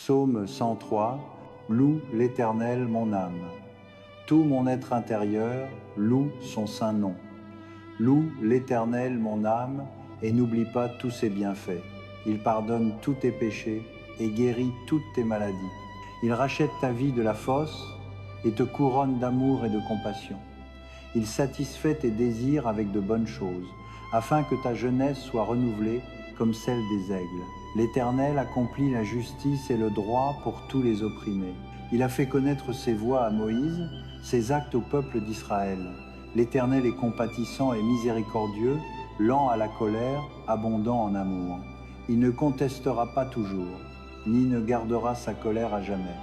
Psaume 103, loue l'Éternel mon âme. Tout mon être intérieur loue son saint nom. Loue l'Éternel mon âme et n'oublie pas tous ses bienfaits. Il pardonne tous tes péchés et guérit toutes tes maladies. Il rachète ta vie de la fosse et te couronne d'amour et de compassion. Il satisfait tes désirs avec de bonnes choses, afin que ta jeunesse soit renouvelée comme celle des aigles. L'Éternel accomplit la justice et le droit pour tous les opprimés. Il a fait connaître ses voies à Moïse, ses actes au peuple d'Israël. L'Éternel est compatissant et miséricordieux, lent à la colère, abondant en amour. Il ne contestera pas toujours, ni ne gardera sa colère à jamais.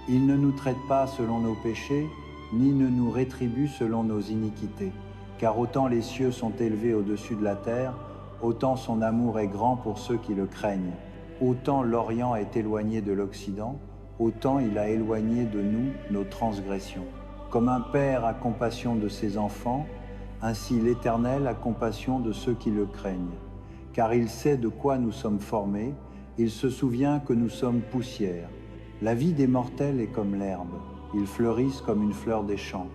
Il ne nous traite pas selon nos péchés, ni ne nous rétribue selon nos iniquités. Car autant les cieux sont élevés au-dessus de la terre, autant son amour est grand pour ceux qui le craignent. Autant l'Orient est éloigné de l'Occident, autant il a éloigné de nous nos transgressions. Comme un père a compassion de ses enfants, ainsi l'Éternel a compassion de ceux qui le craignent. Car il sait de quoi nous sommes formés, il se souvient que nous sommes poussière. La vie des mortels est comme l'herbe, ils fleurissent comme une fleur des champs.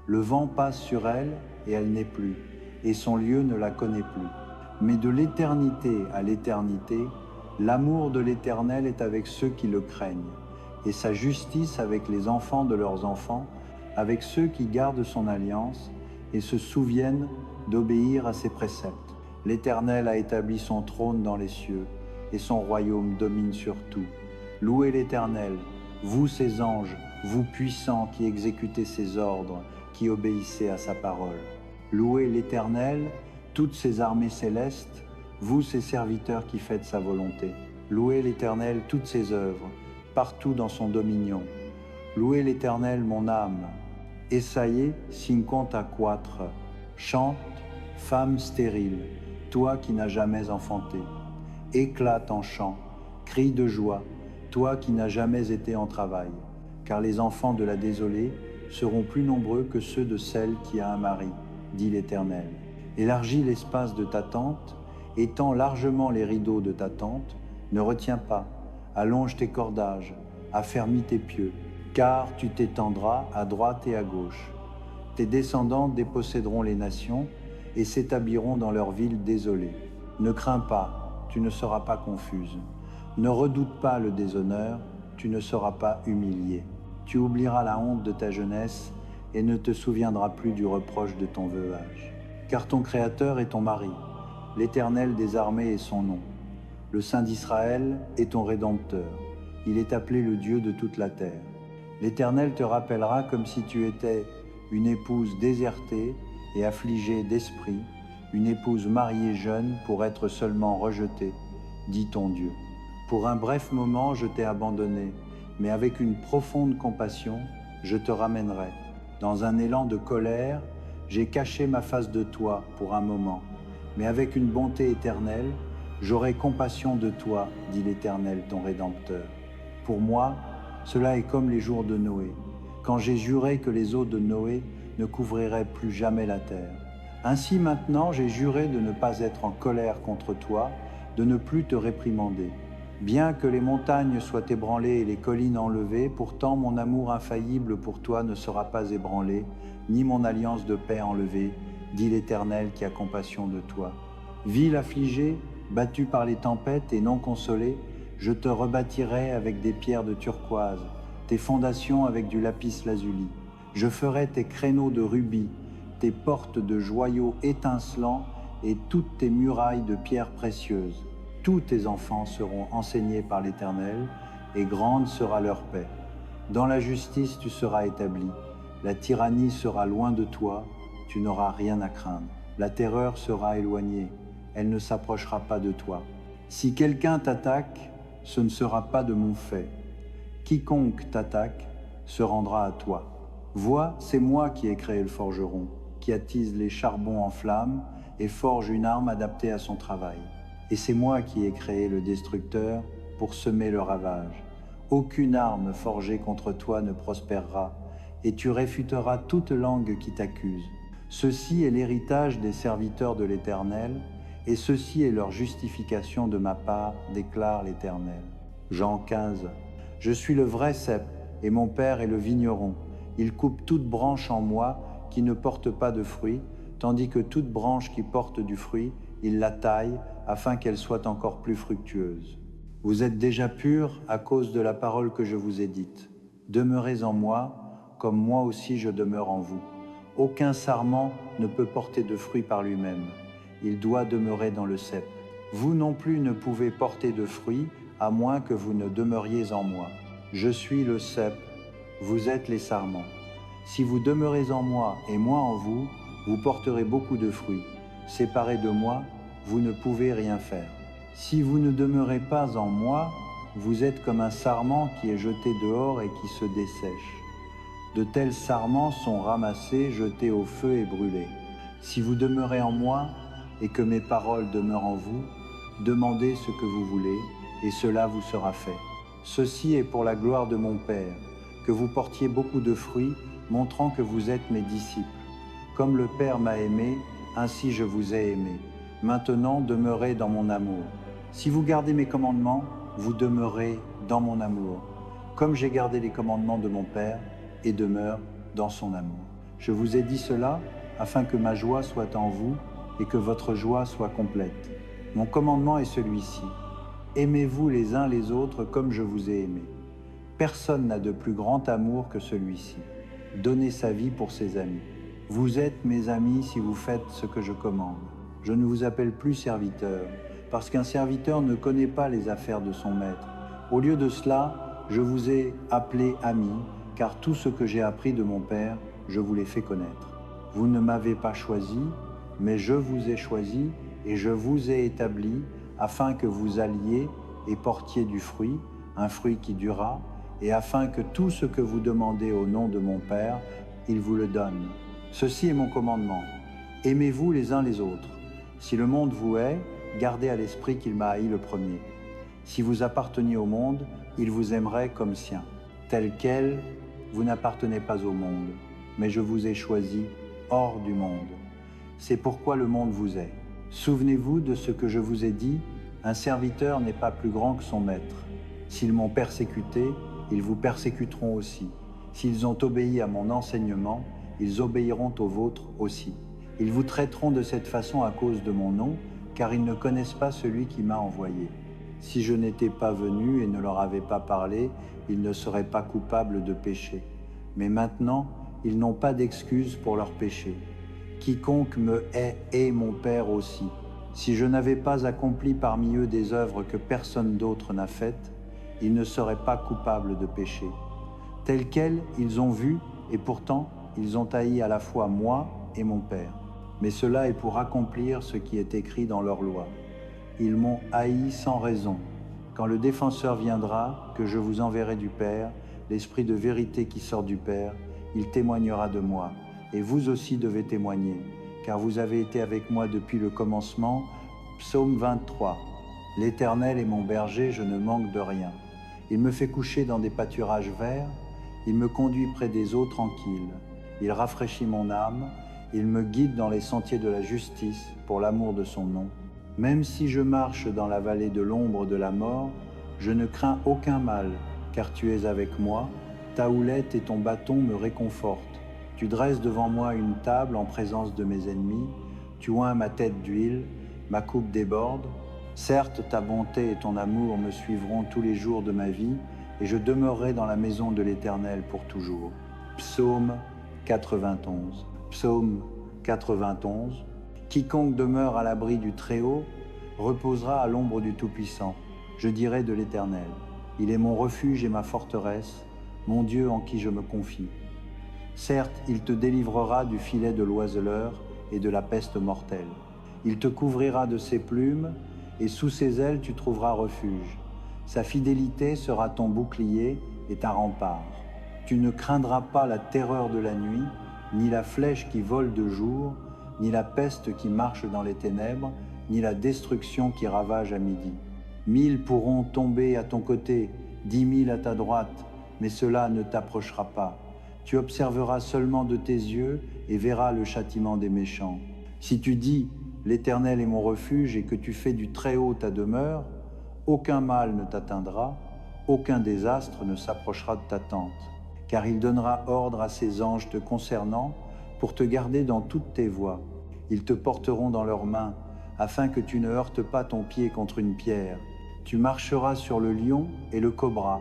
Le vent passe sur elle et elle n'est plus, et son lieu ne la connaît plus. Mais de l'éternité à l'éternité, l'amour de l'Éternel est avec ceux qui le craignent, et sa justice avec les enfants de leurs enfants, avec ceux qui gardent son alliance et se souviennent d'obéir à ses préceptes. L'Éternel a établi son trône dans les cieux, et son royaume domine sur tout. Louez l'Éternel, vous ses anges, vous puissants qui exécutez ses ordres, qui obéissez à sa parole. Louez l'Éternel, toutes ses armées célestes, vous ses serviteurs qui faites sa volonté. Louez l'Éternel toutes ses œuvres, partout dans son dominion. Louez l'Éternel mon âme. Essayez, cinquante-quatre. Chante, femme stérile, toi qui n'as jamais enfanté. Éclate en chant, crie de joie, toi qui n'as jamais été en travail, car les enfants de la désolée seront plus nombreux que ceux de celle qui a un mari, dit l'Éternel. Élargis l'espace de ta tente, étends largement les rideaux de ta tente, ne retiens pas, allonge tes cordages, affermis tes pieux, car tu t'étendras à droite et à gauche. Tes descendants déposséderont les nations et s'établiront dans leurs villes désolées. Ne crains pas, tu ne seras pas confuse. Ne redoute pas le déshonneur, tu ne seras pas humilié. Tu oublieras la honte de ta jeunesse et ne te souviendras plus du reproche de ton veuvage. Car ton Créateur est ton mari, l'Éternel des armées est son nom. Le Saint d'Israël est ton Rédempteur, il est appelé le Dieu de toute la terre. L'Éternel te rappellera comme si tu étais une épouse désertée et affligée d'esprit, une épouse mariée jeune pour être seulement rejetée, dit ton Dieu. Pour un bref moment, je t'ai abandonné, mais avec une profonde compassion, je te ramènerai. Dans un élan de colère, j'ai caché ma face de toi pour un moment, mais avec une bonté éternelle, j'aurai compassion de toi, dit l'Éternel, ton Rédempteur. Pour moi, cela est comme les jours de Noé, quand j'ai juré que les eaux de Noé ne couvriraient plus jamais la terre. Ainsi maintenant, j'ai juré de ne pas être en colère contre toi, de ne plus te réprimander. Bien que les montagnes soient ébranlées et les collines enlevées, pourtant mon amour infaillible pour toi ne sera pas ébranlé, ni mon alliance de paix enlevée, dit l'Éternel qui a compassion de toi. Ville affligée, battue par les tempêtes et non consolée, je te rebâtirai avec des pierres de turquoise, tes fondations avec du lapis lazuli. Je ferai tes créneaux de rubis, tes portes de joyaux étincelants et toutes tes murailles de pierres précieuses. Tous tes enfants seront enseignés par l'Éternel, et grande sera leur paix. Dans la justice tu seras établi, la tyrannie sera loin de toi, tu n'auras rien à craindre. La terreur sera éloignée, elle ne s'approchera pas de toi. Si quelqu'un t'attaque, ce ne sera pas de mon fait. Quiconque t'attaque se rendra à toi. Vois, c'est moi qui ai créé le forgeron, qui attise les charbons en flammes et forge une arme adaptée à son travail. Et c'est moi qui ai créé le destructeur pour semer le ravage. Aucune arme forgée contre toi ne prospérera, et tu réfuteras toute langue qui t'accuse. Ceci est l'héritage des serviteurs de l'Éternel, et ceci est leur justification de ma part, déclare l'Éternel. Jean 15, Je suis le vrai cep, et mon père est le vigneron. Il coupe toute branche en moi qui ne porte pas de fruit, tandis que toute branche qui porte du fruit, il la taille afin qu'elle soit encore plus fructueuse. Vous êtes déjà purs à cause de la parole que je vous ai dite. Demeurez en moi, comme moi aussi je demeure en vous. Aucun sarment ne peut porter de fruit par lui-même. Il doit demeurer dans le cep. Vous non plus ne pouvez porter de fruit, à moins que vous ne demeuriez en moi. Je suis le cep, vous êtes les sarments. Si vous demeurez en moi et moi en vous, vous porterez beaucoup de fruits. Séparés de moi, vous ne pouvez rien faire. Si vous ne demeurez pas en moi, vous êtes comme un sarment qui est jeté dehors et qui se dessèche. De tels sarments sont ramassés, jetés au feu et brûlés. Si vous demeurez en moi et que mes paroles demeurent en vous, demandez ce que vous voulez et cela vous sera fait. Ceci est pour la gloire de mon Père, que vous portiez beaucoup de fruits, montrant que vous êtes mes disciples. Comme le Père m'a aimé, ainsi je vous ai aimé. Maintenant, demeurez dans mon amour. Si vous gardez mes commandements, vous demeurez dans mon amour, comme j'ai gardé les commandements de mon Père et demeure dans son amour. Je vous ai dit cela afin que ma joie soit en vous et que votre joie soit complète. Mon commandement est celui-ci. Aimez-vous les uns les autres comme je vous ai aimé. Personne n'a de plus grand amour que celui-ci. Donnez sa vie pour ses amis. Vous êtes mes amis si vous faites ce que je commande. Je ne vous appelle plus serviteur, parce qu'un serviteur ne connaît pas les affaires de son maître. Au lieu de cela, je vous ai appelé amis, car tout ce que j'ai appris de mon Père, je vous l'ai fait connaître. Vous ne m'avez pas choisi, mais je vous ai choisi et je vous ai établi afin que vous alliez et portiez du fruit, un fruit qui durera, et afin que tout ce que vous demandez au nom de mon Père, il vous le donne. Ceci est mon commandement. Aimez-vous les uns les autres. Si le monde vous hait, gardez à l'esprit qu'il m'a haï le premier. Si vous apparteniez au monde, il vous aimerait comme sien. Tel quel, vous n'appartenez pas au monde, mais je vous ai choisi hors du monde. C'est pourquoi le monde vous hait. Souvenez-vous de ce que je vous ai dit, un serviteur n'est pas plus grand que son maître. S'ils m'ont persécuté, ils vous persécuteront aussi. S'ils ont obéi à mon enseignement, ils obéiront au vôtre aussi. Ils vous traiteront de cette façon à cause de mon nom, car ils ne connaissent pas celui qui m'a envoyé. Si je n'étais pas venu et ne leur avais pas parlé, ils ne seraient pas coupables de péché. Mais maintenant, ils n'ont pas d'excuse pour leur péché. Quiconque me hait hait mon Père aussi. Si je n'avais pas accompli parmi eux des œuvres que personne d'autre n'a faites, ils ne seraient pas coupables de péché. Tels quels, ils ont vu, et pourtant, ils ont haï à la fois moi et mon Père. Mais cela est pour accomplir ce qui est écrit dans leur loi. Ils m'ont haï sans raison. Quand le défenseur viendra, que je vous enverrai du Père, l'Esprit de vérité qui sort du Père, il témoignera de moi. Et vous aussi devez témoigner, car vous avez été avec moi depuis le commencement. Psaume 23. L'Éternel est mon berger, je ne manque de rien. Il me fait coucher dans des pâturages verts, il me conduit près des eaux tranquilles. Il rafraîchit mon âme, il me guide dans les sentiers de la justice pour l'amour de son nom. Même si je marche dans la vallée de l'ombre de la mort, je ne crains aucun mal, car tu es avec moi, ta houlette et ton bâton me réconfortent. Tu dresses devant moi une table en présence de mes ennemis, tu oins ma tête d'huile, ma coupe déborde. Certes, ta bonté et ton amour me suivront tous les jours de ma vie, et je demeurerai dans la maison de l'Éternel pour toujours. Psaume 91. Psaume 91. Quiconque demeure à l'abri du Très-Haut reposera à l'ombre du Tout-Puissant. Je dirai de l'Éternel, il est mon refuge et ma forteresse, mon Dieu en qui je me confie. Certes, il te délivrera du filet de l'oiseleur et de la peste mortelle. Il te couvrira de ses plumes, et sous ses ailes tu trouveras refuge. Sa fidélité sera ton bouclier et ta rempart. Tu ne craindras pas la terreur de la nuit, ni la flèche qui vole de jour, ni la peste qui marche dans les ténèbres, ni la destruction qui ravage à midi. 1000 pourront tomber à ton côté, 10 000 à ta droite, mais cela ne t'approchera pas. Tu observeras seulement de tes yeux et verras le châtiment des méchants. Si tu dis « L'Éternel est mon refuge » et que tu fais du Très-Haut ta demeure, aucun mal ne t'atteindra, aucun désastre ne s'approchera de ta tente, car il donnera ordre à ses anges te concernant pour te garder dans toutes tes voies. Ils te porteront dans leurs mains, afin que tu ne heurtes pas ton pied contre une pierre. Tu marcheras sur le lion et le cobra,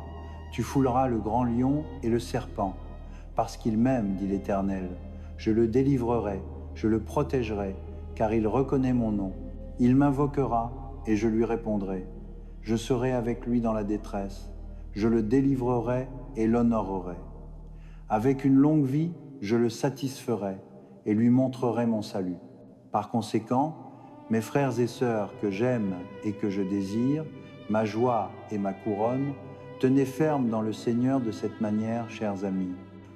tu fouleras le grand lion et le serpent. Parce qu'il m'aime, dit l'Éternel, je le délivrerai, je le protégerai, car il reconnaît mon nom. Il m'invoquera et je lui répondrai. Je serai avec lui dans la détresse, je le délivrerai et l'honorerai. Avec une longue vie, je le satisferai et lui montrerai mon salut. Par conséquent, mes frères et sœurs que j'aime et que je désire, ma joie et ma couronne, tenez ferme dans le Seigneur de cette manière, chers amis.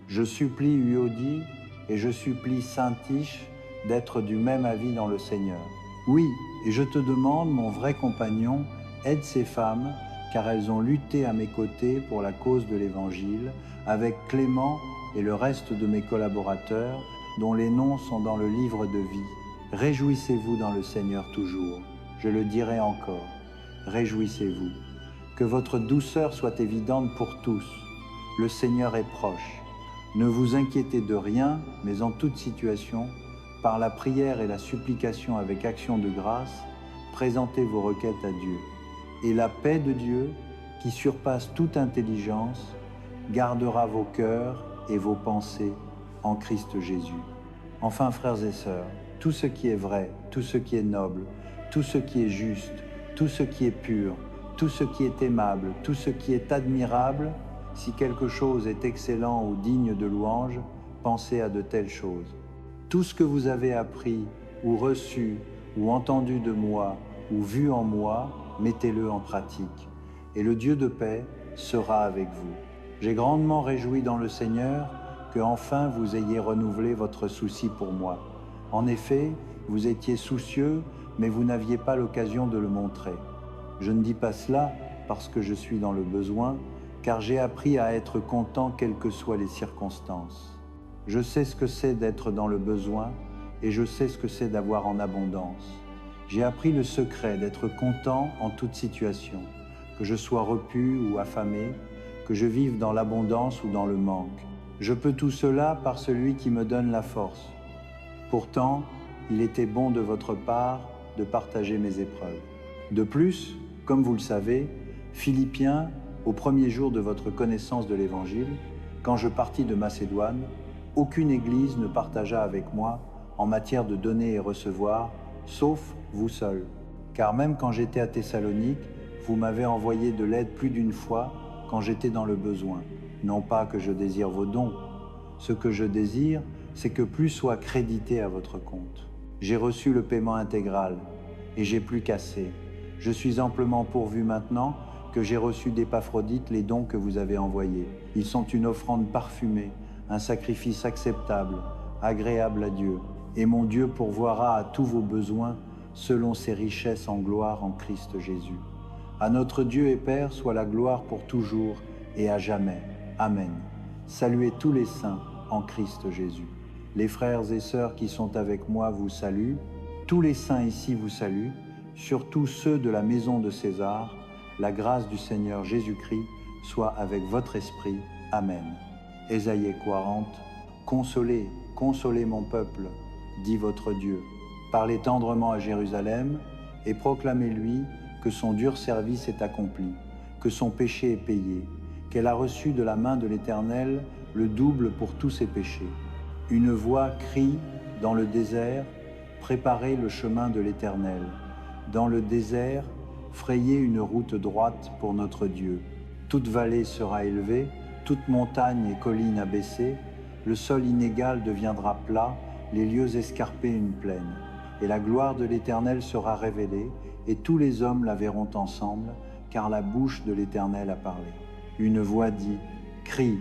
Je supplie Euodie et je supplie Syntyche d'être du même avis dans le Seigneur. Oui, et je te demande, mon vrai compagnon, aide ces femmes, car elles ont lutté à mes côtés pour la cause de l'Évangile, avec Clément et le reste de mes collaborateurs, dont les noms sont dans le livre de vie. Réjouissez-vous dans le Seigneur toujours. Je le dirai encore. Réjouissez-vous. Que votre douceur soit évidente pour tous. Le Seigneur est proche. Ne vous inquiétez de rien, mais en toute situation, par la prière et la supplication avec action de grâce, présentez vos requêtes à Dieu. Et la paix de Dieu, qui surpasse toute intelligence, gardera vos cœurs et vos pensées en Christ Jésus. Enfin, frères et sœurs, tout ce qui est vrai, tout ce qui est noble, tout ce qui est juste, tout ce qui est pur, tout ce qui est aimable, tout ce qui est admirable, si quelque chose est excellent ou digne de louange, pensez à de telles choses. Tout ce que vous avez appris ou reçu ou entendu de moi ou vu en moi, mettez-le en pratique, et le Dieu de paix sera avec vous. J'ai grandement réjoui dans le Seigneur que enfin vous ayez renouvelé votre souci pour moi. En effet, vous étiez soucieux, mais vous n'aviez pas l'occasion de le montrer. Je ne dis pas cela parce que je suis dans le besoin, car j'ai appris à être content quelles que soient les circonstances. Je sais ce que c'est d'être dans le besoin et je sais ce que c'est d'avoir en abondance. J'ai appris le secret d'être content en toute situation, que je sois repu ou affamé, que je vive dans l'abondance ou dans le manque. Je peux tout cela par celui qui me donne la force. Pourtant, il était bon de votre part de partager mes épreuves. De plus, comme vous le savez, Philippiens, au premier jour de votre connaissance de l'Évangile, quand je partis de Macédoine, aucune église ne partagea avec moi en matière de donner et recevoir, sauf vous seul. Car même quand j'étais à Thessalonique, vous m'avez envoyé de l'aide plus d'une fois quand j'étais dans le besoin. Non pas que je désire vos dons. Ce que je désire, c'est que plus soit crédité à votre compte. J'ai reçu le paiement intégral et j'ai plus qu'assez. Je suis amplement pourvu maintenant que j'ai reçu d'Épaphrodite les dons que vous avez envoyés. Ils sont une offrande parfumée, un sacrifice acceptable, agréable à Dieu. Et mon Dieu pourvoira à tous vos besoins selon ses richesses en gloire en Christ Jésus. À notre Dieu et Père soit la gloire pour toujours et à jamais. Amen. Saluez tous les saints en Christ Jésus. Les frères et sœurs qui sont avec moi vous saluent. Tous les saints ici vous saluent, surtout ceux de la maison de César. La grâce du Seigneur Jésus-Christ soit avec votre esprit. Amen. Ésaïe 40. Consolez, consolez mon peuple, dit votre Dieu. Parlez tendrement à Jérusalem et proclamez-lui que son dur service est accompli, que son péché est payé, qu'elle a reçu de la main de l'Éternel le double pour tous ses péchés. Une voix crie dans le désert, préparez le chemin de l'Éternel. Dans le désert, frayez une route droite pour notre Dieu. Toute vallée sera élevée, toute montagne et colline abaissée, le sol inégal deviendra plat, les lieux escarpés une plaine. Et la gloire de l'Éternel sera révélée, et tous les hommes la verront ensemble, car la bouche de l'Éternel a parlé. Une voix dit, crie,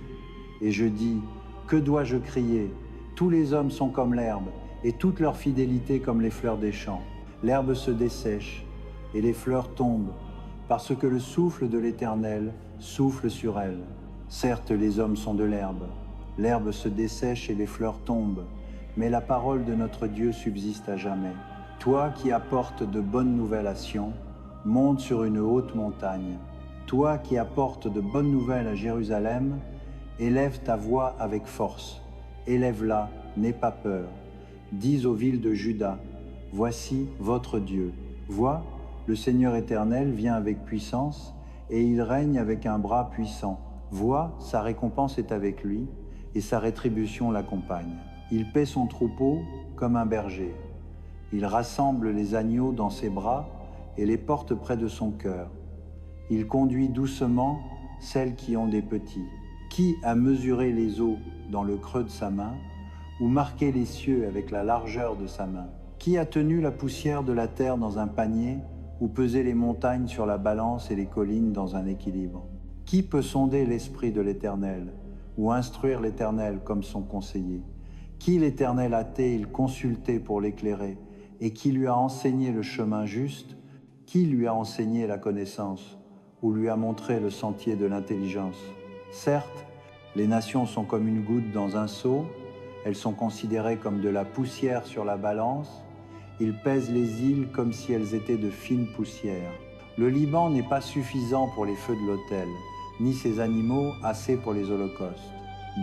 et je dis, que dois-je crier? Tous les hommes sont comme l'herbe, et toute leur fidélité comme les fleurs des champs. L'herbe se dessèche, et les fleurs tombent, parce que le souffle de l'Éternel souffle sur elles. Certes, les hommes sont de l'herbe se dessèche et les fleurs tombent, mais la parole de notre Dieu subsiste à jamais. Toi qui apportes de bonnes nouvelles à Sion, monte sur une haute montagne. Toi qui apportes de bonnes nouvelles à Jérusalem, élève ta voix avec force. Élève-la, n'aie pas peur. Dis aux villes de Juda, voici votre Dieu. Vois, le Seigneur éternel vient avec puissance, et il règne avec un bras puissant. Vois, sa récompense est avec lui, et sa rétribution l'accompagne. Il paît son troupeau comme un berger. Il rassemble les agneaux dans ses bras et les porte près de son cœur. Il conduit doucement celles qui ont des petits. Qui a mesuré les eaux dans le creux de sa main, ou marqué les cieux avec la largeur de sa main? Qui a tenu la poussière de la terre dans un panier, ou pesé les montagnes sur la balance et les collines dans un équilibre? Qui peut sonder l'esprit de l'Éternel, ou instruire l'Éternel comme son conseiller? Qui l'Éternel a-t-il consulté pour l'éclairer, et qui lui a enseigné le chemin juste? Qui lui a enseigné la connaissance, ou lui a montré le sentier de l'intelligence? Certes, les nations sont comme une goutte dans un seau, elles sont considérées comme de la poussière sur la balance, ils pèsent les îles comme si elles étaient de fines poussières. Le Liban n'est pas suffisant pour les feux de l'autel, ni ses animaux assez pour les holocaustes.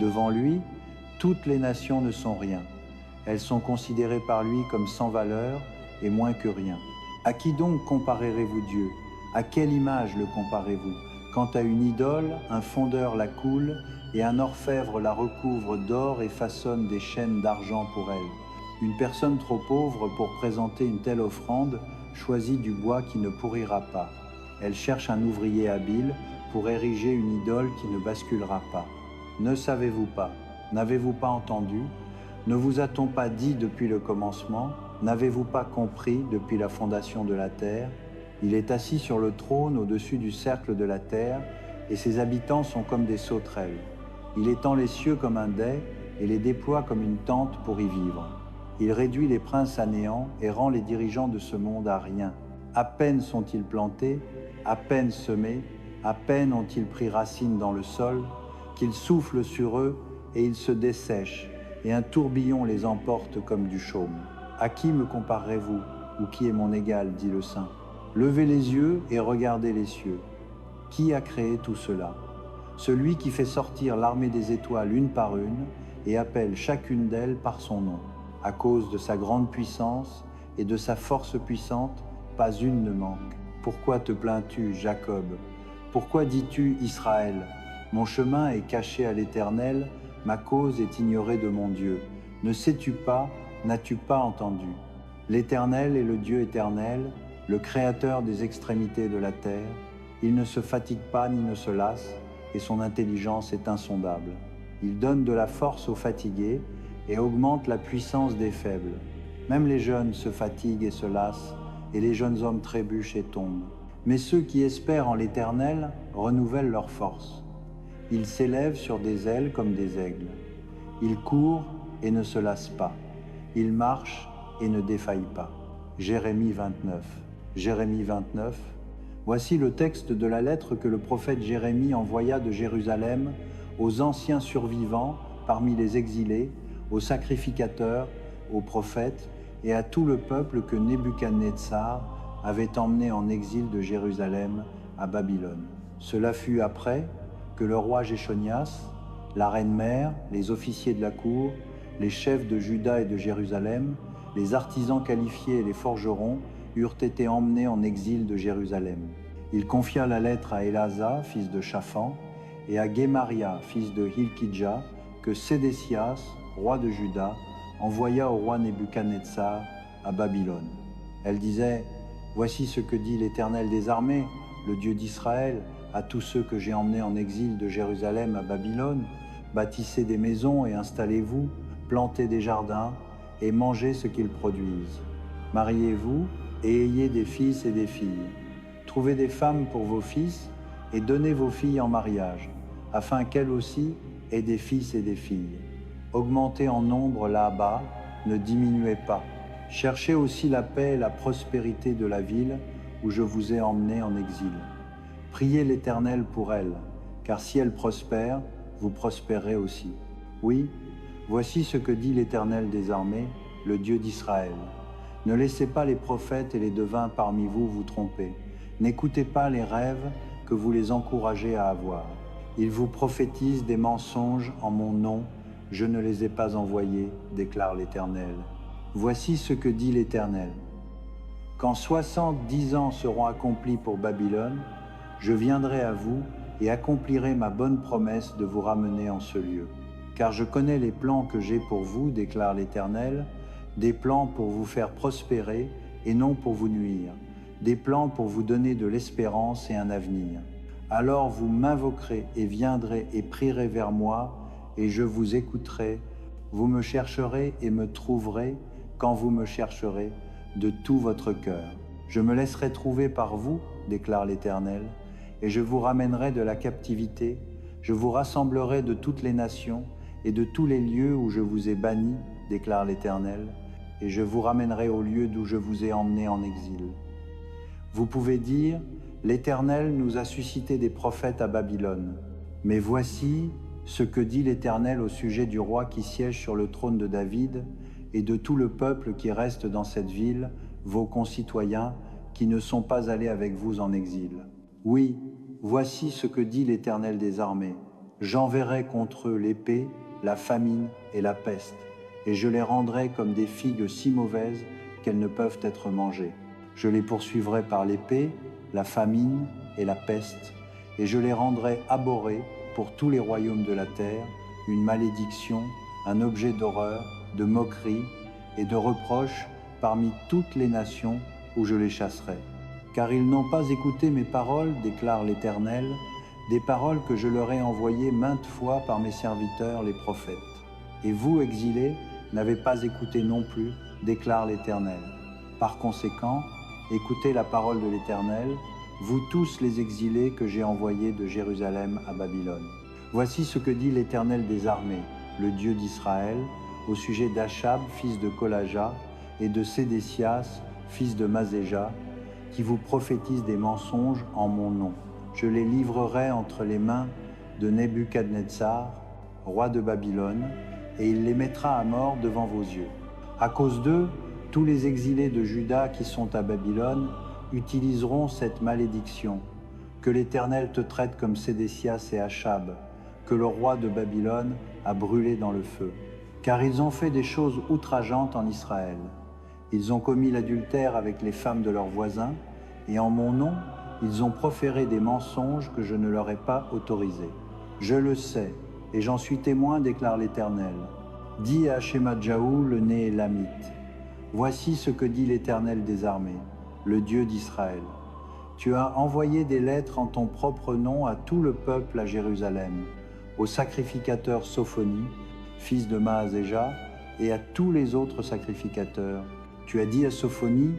Devant lui, toutes les nations ne sont rien. Elles sont considérées par lui comme sans valeur et moins que rien. À qui donc comparerez-vous Dieu? À quelle image le comparez-vous? Quant à une idole, un fondeur la coule et un orfèvre la recouvre d'or et façonne des chaînes d'argent pour elle. Une personne trop pauvre pour présenter une telle offrande choisit du bois qui ne pourrira pas. Elle cherche un ouvrier habile pour ériger une idole qui ne basculera pas. Ne savez-vous pas? N'avez-vous pas entendu? Ne vous a-t-on pas dit depuis le commencement? N'avez-vous pas compris depuis la fondation de la terre? Il est assis sur le trône au-dessus du cercle de la terre, et ses habitants sont comme des sauterelles. Il étend les cieux comme un dais, et les déploie comme une tente pour y vivre. Il réduit les princes à néant et rend les dirigeants de ce monde à rien. À peine sont-ils plantés, à peine semés, à peine ont-ils pris racine dans le sol, qu'il souffle sur eux et ils se dessèchent, et un tourbillon les emporte comme du chaume. À qui me comparerez-vous, ou qui est mon égal, dit le Saint? Levez les yeux et regardez les cieux. Qui a créé tout cela? Celui qui fait sortir l'armée des étoiles une par une et appelle chacune d'elles par son nom. À cause de sa grande puissance et de sa force puissante, pas une ne manque. Pourquoi te plains-tu, Jacob? Pourquoi dis-tu, Israël? Mon chemin est caché à l'Éternel, ma cause est ignorée de mon Dieu. Ne sais-tu pas, n'as-tu pas entendu? L'Éternel est le Dieu éternel, le Créateur des extrémités de la terre. Il ne se fatigue pas ni ne se lasse, et son intelligence est insondable. Il donne de la force aux fatigués et augmente la puissance des faibles. Même les jeunes se fatiguent et se lassent, et les jeunes hommes trébuchent et tombent. Mais ceux qui espèrent en l'Éternel renouvellent leur force. Ils s'élèvent sur des ailes comme des aigles. Ils courent et ne se lassent pas. Ils marchent et ne défaillent pas. Jérémie 29. Jérémie 29. Voici le texte de la lettre que le prophète Jérémie envoya de Jérusalem aux anciens survivants parmi les exilés, aux sacrificateurs, aux prophètes et à tout le peuple que Nebuchadnezzar avait emmené en exil de Jérusalem à Babylone. Cela fut après que le roi Jéchonias, la reine-mère, les officiers de la cour, les chefs de Juda et de Jérusalem, les artisans qualifiés et les forgerons eurent été emmenés en exil de Jérusalem. Il confia la lettre à Élasa, fils de Shaphan, et à Guémaria, fils de Hilkidja, que Sédécias, roi de Juda, envoya au roi Nebuchadnezzar à Babylone. Elle disait « Voici ce que dit l'Éternel des armées, le Dieu d'Israël, à tous ceux que j'ai emmenés en exil de Jérusalem à Babylone. Bâtissez des maisons et installez-vous, plantez des jardins et mangez ce qu'ils produisent. Mariez-vous et ayez des fils et des filles. Trouvez des femmes pour vos fils et donnez vos filles en mariage, afin qu'elles aussi aient des fils et des filles. Augmentez en nombre là-bas, ne diminuez pas. Cherchez aussi la paix et la prospérité de la ville où je vous ai emmenés en exil. Priez l'Éternel pour elle, car si elle prospère, vous prospérez aussi. Oui, voici ce que dit l'Éternel des armées, le Dieu d'Israël. Ne laissez pas les prophètes et les devins parmi vous vous tromper. N'écoutez pas les rêves que vous les encouragez à avoir. Ils vous prophétisent des mensonges en mon nom, je ne les ai pas envoyés, déclare l'Éternel. Voici ce que dit l'Éternel. Quand 70 ans seront accomplis pour Babylone, je viendrai à vous et accomplirai ma bonne promesse de vous ramener en ce lieu. Car je connais les plans que j'ai pour vous, déclare l'Éternel, des plans pour vous faire prospérer et non pour vous nuire, des plans pour vous donner de l'espérance et un avenir. Alors vous m'invoquerez et viendrez et prierez vers moi, et je vous écouterai. Vous me chercherez et me trouverez quand vous me chercherez de tout votre cœur. Je me laisserai trouver par vous, déclare l'Éternel, et je vous ramènerai de la captivité, je vous rassemblerai de toutes les nations et de tous les lieux où je vous ai bannis, déclare l'Éternel, et je vous ramènerai au lieu d'où je vous ai emmenés en exil. Vous pouvez dire, l'Éternel nous a suscité des prophètes à Babylone. Mais voici ce que dit l'Éternel au sujet du roi qui siège sur le trône de David et de tout le peuple qui reste dans cette ville, vos concitoyens qui ne sont pas allés avec vous en exil. Oui, voici ce que dit l'Éternel des armées. J'enverrai contre eux l'épée, la famine et la peste, et je les rendrai comme des figues si mauvaises qu'elles ne peuvent être mangées. Je les poursuivrai par l'épée, la famine et la peste, et je les rendrai abhorrés pour tous les royaumes de la terre, une malédiction, un objet d'horreur, de moquerie et de reproche parmi toutes les nations où je les chasserai. Car ils n'ont pas écouté mes paroles, déclare l'Éternel, des paroles que je leur ai envoyées maintes fois par mes serviteurs les prophètes. Et vous, exilés, n'avez pas écouté non plus, déclare l'Éternel. Par conséquent, écoutez la parole de l'Éternel, vous tous les exilés que j'ai envoyés de Jérusalem à Babylone. Voici ce que dit l'Éternel des armées, le Dieu d'Israël, au sujet d'Achab, fils de Kolaja, et de Sédécias, fils de Mazéja, qui vous prophétisent des mensonges en mon nom. Je les livrerai entre les mains de Nebuchadnezzar, roi de Babylone, et il les mettra à mort devant vos yeux. À cause d'eux, tous les exilés de Juda qui sont à Babylone utiliseront cette malédiction. Que l'Éternel te traite comme Sédécias et Achab, que le roi de Babylone a brûlé dans le feu. Car ils ont fait des choses outrageantes en Israël. Ils ont commis l'adultère avec les femmes de leurs voisins, et en mon nom, ils ont proféré des mensonges que je ne leur ai pas autorisés. Je le sais, et j'en suis témoin, déclare l'Éternel. Dis à Shemajjaou, le Néhélamite, voici ce que dit l'Éternel des armées, le Dieu d'Israël. Tu as envoyé des lettres en ton propre nom à tout le peuple à Jérusalem, au sacrificateur Sophonie, fils de Maazéja, et à tous les autres sacrificateurs. Tu as dit à Sophonie,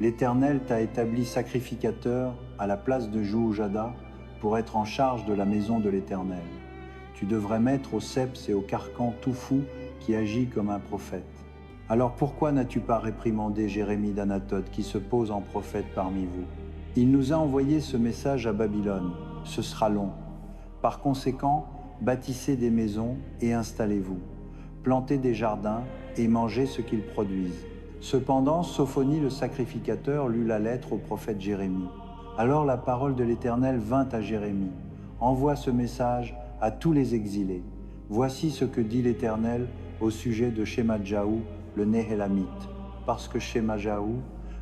l'Éternel t'a établi sacrificateur à la place de Jouhjada pour être en charge de la maison de l'Éternel. Tu devrais mettre au ceps et au carcan tout fou qui agit comme un prophète. Alors pourquoi n'as-tu pas réprimandé Jérémie d'Anathoth qui se pose en prophète parmi vous? Il nous a envoyé ce message à Babylone, ce sera long. Par conséquent, bâtissez des maisons et installez-vous. Plantez des jardins et mangez ce qu'ils produisent. Cependant, Sophonie le sacrificateur lut la lettre au prophète Jérémie. Alors la parole de l'Éternel vint à Jérémie. Envoie ce message à tous les exilés. Voici ce que dit l'Éternel au sujet de Shemajjaou, le Néhélamite. Parce que Shemajjaou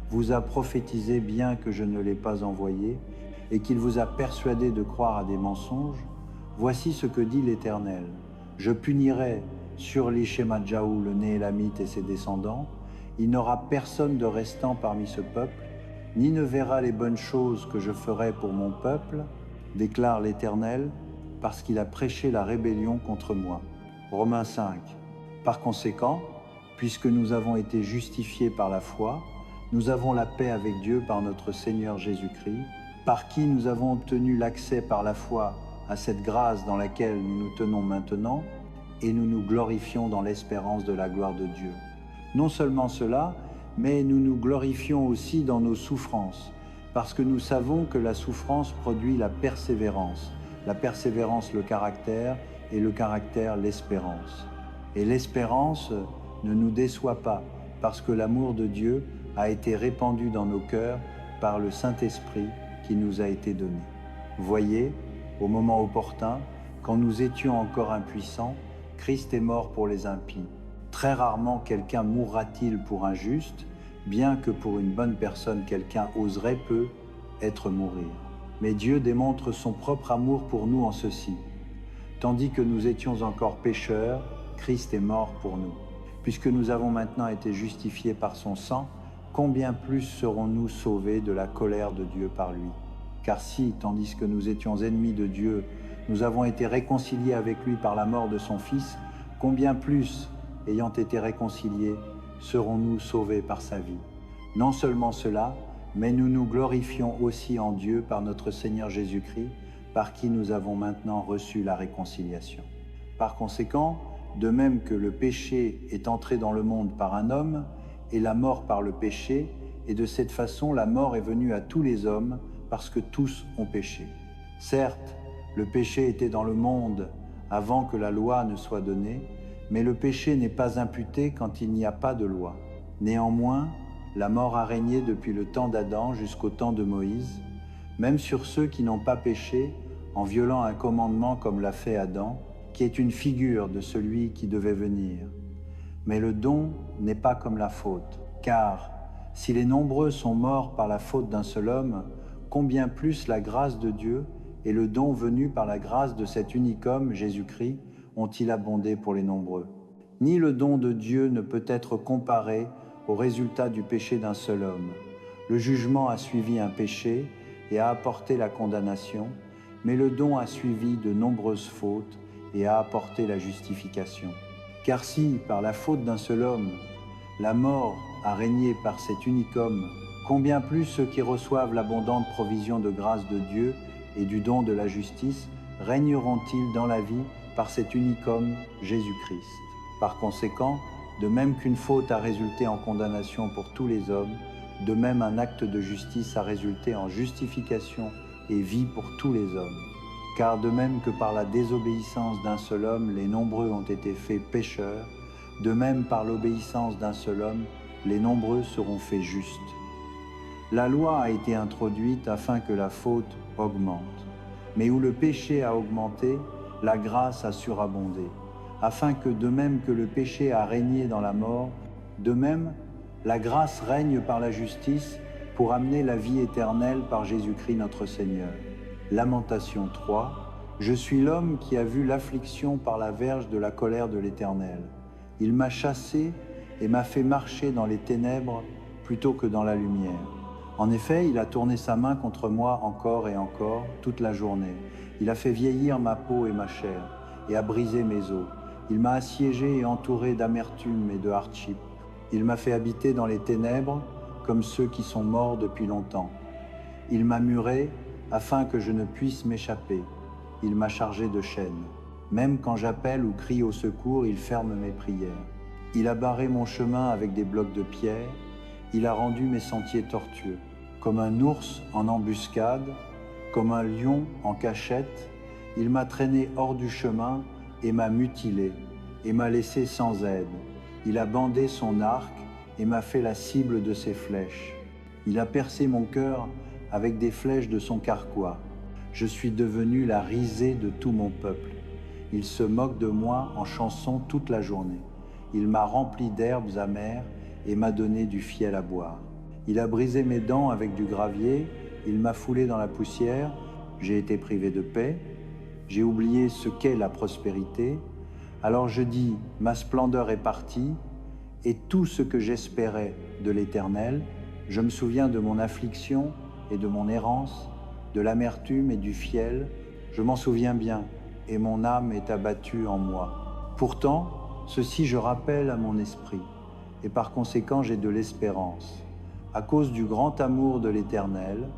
vous a prophétisé bien que je ne l'ai pas envoyé, et qu'il vous a persuadé de croire à des mensonges, voici ce que dit l'Éternel. Je punirai sur les Shemajjaou, le Néhélamite et ses descendants. Il n'aura personne de restant parmi ce peuple, ni ne verra les bonnes choses que je ferai pour mon peuple, déclare l'Éternel, parce qu'il a prêché la rébellion contre moi. Romains 5. Par conséquent, puisque nous avons été justifiés par la foi, nous avons la paix avec Dieu par notre Seigneur Jésus-Christ, par qui nous avons obtenu l'accès par la foi à cette grâce dans laquelle nous nous tenons maintenant, et nous nous glorifions dans l'espérance de la gloire de Dieu. Non seulement cela, mais nous nous glorifions aussi dans nos souffrances, parce que nous savons que la souffrance produit la persévérance le caractère, et le caractère l'espérance. Et l'espérance ne nous déçoit pas, parce que l'amour de Dieu a été répandu dans nos cœurs par le Saint-Esprit qui nous a été donné. Voyez, au moment opportun, quand nous étions encore impuissants, Christ est mort pour les impies. Très rarement quelqu'un mourra-t-il pour un juste, bien que pour une bonne personne quelqu'un oserait peu être mourir. Mais Dieu démontre son propre amour pour nous en ceci. Tandis que nous étions encore pécheurs, Christ est mort pour nous. Puisque nous avons maintenant été justifiés par son sang, combien plus serons-nous sauvés de la colère de Dieu par lui? Car si, tandis que nous étions ennemis de Dieu, nous avons été réconciliés avec lui par la mort de son Fils, combien plus, ayant été réconciliés, serons-nous sauvés par sa vie? Non seulement cela, mais nous nous glorifions aussi en Dieu par notre Seigneur Jésus-Christ, par qui nous avons maintenant reçu la réconciliation. Par conséquent, de même que le péché est entré dans le monde par un homme, et la mort par le péché, et de cette façon la mort est venue à tous les hommes, parce que tous ont péché. Certes, le péché était dans le monde avant que la loi ne soit donnée, mais le péché n'est pas imputé quand il n'y a pas de loi. Néanmoins, la mort a régné depuis le temps d'Adam jusqu'au temps de Moïse, même sur ceux qui n'ont pas péché en violant un commandement comme l'a fait Adam, qui est une figure de celui qui devait venir. Mais le don n'est pas comme la faute, car si les nombreux sont morts par la faute d'un seul homme, combien plus la grâce de Dieu et le don venu par la grâce de cet unique homme, Jésus-Christ, ont-ils abondé pour les nombreux. Ni le don de Dieu ne peut être comparé au résultat du péché d'un seul homme. Le jugement a suivi un péché et a apporté la condamnation, mais le don a suivi de nombreuses fautes et a apporté la justification. Car si, par la faute d'un seul homme, la mort a régné par cet unique homme, combien plus ceux qui reçoivent l'abondante provision de grâce de Dieu et du don de la justice régneront-ils dans la vie par cet unique homme, Jésus-Christ. Par conséquent, de même qu'une faute a résulté en condamnation pour tous les hommes, de même un acte de justice a résulté en justification et vie pour tous les hommes. Car de même que par la désobéissance d'un seul homme, les nombreux ont été faits pécheurs, de même par l'obéissance d'un seul homme, les nombreux seront faits justes. La loi a été introduite afin que la faute augmente. Mais où le péché a augmenté, la grâce a surabondé, afin que de même que le péché a régné dans la mort, de même la grâce règne par la justice pour amener la vie éternelle par Jésus-Christ notre Seigneur. Lamentation 3. Je suis l'homme qui a vu l'affliction par la verge de la colère de l'Éternel. Il m'a chassé et m'a fait marcher dans les ténèbres plutôt que dans la lumière. En effet, il a tourné sa main contre moi encore et encore, toute la journée. Il a fait vieillir ma peau et ma chair, et a brisé mes os. Il m'a assiégé et entouré d'amertume et de hardship. Il m'a fait habiter dans les ténèbres, comme ceux qui sont morts depuis longtemps. Il m'a muré afin que je ne puisse m'échapper. Il m'a chargé de chaînes. Même quand j'appelle ou crie au secours, il ferme mes prières. Il a barré mon chemin avec des blocs de pierre. Il a rendu mes sentiers tortueux. Comme un ours en embuscade, comme un lion en cachette, il m'a traîné hors du chemin et m'a mutilé, et m'a laissé sans aide. Il a bandé son arc et m'a fait la cible de ses flèches. Il a percé mon cœur avec des flèches de son carquois. Je suis devenu la risée de tout mon peuple. Il se moque de moi en chanson toute la journée. Il m'a rempli d'herbes amères et m'a donné du fiel à boire. Il a brisé mes dents avec du gravier, il m'a foulé dans la poussière, j'ai été privé de paix, j'ai oublié ce qu'est la prospérité. Alors je dis, ma splendeur est partie, et tout ce que j'espérais de l'Éternel, je me souviens de mon affliction et de mon errance, de l'amertume et du fiel, je m'en souviens bien, et mon âme est abattue en moi. Pourtant, ceci je rappelle à mon esprit, et par conséquent j'ai de l'espérance. À cause du grand amour de l'Éternel,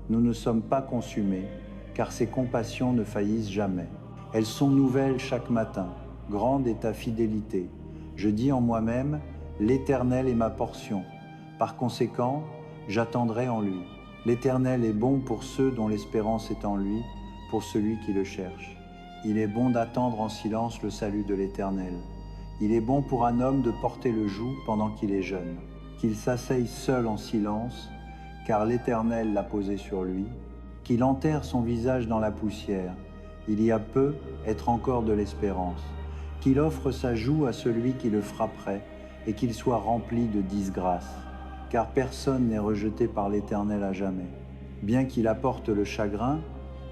nous ne sommes pas consumés, car ses compassions ne faillissent jamais. Elles sont nouvelles chaque matin, grande est ta fidélité. Je dis en moi-même, l'Éternel est ma portion. Par conséquent, j'attendrai en lui. L'Éternel est bon pour ceux dont l'espérance est en lui, pour celui qui le cherche. Il est bon d'attendre en silence le salut de l'Éternel. Il est bon pour un homme de porter le joug pendant qu'il est jeune. Qu'il s'asseye seul en silence, car l'Éternel l'a posé sur lui. qu'il enterre son visage dans la poussière, il y a peu être encore de l'espérance, qu'il offre sa joue à celui qui le frapperait, et qu'il soit rempli de disgrâce, car personne n'est rejeté par l'Éternel à jamais. Bien qu'il apporte le chagrin,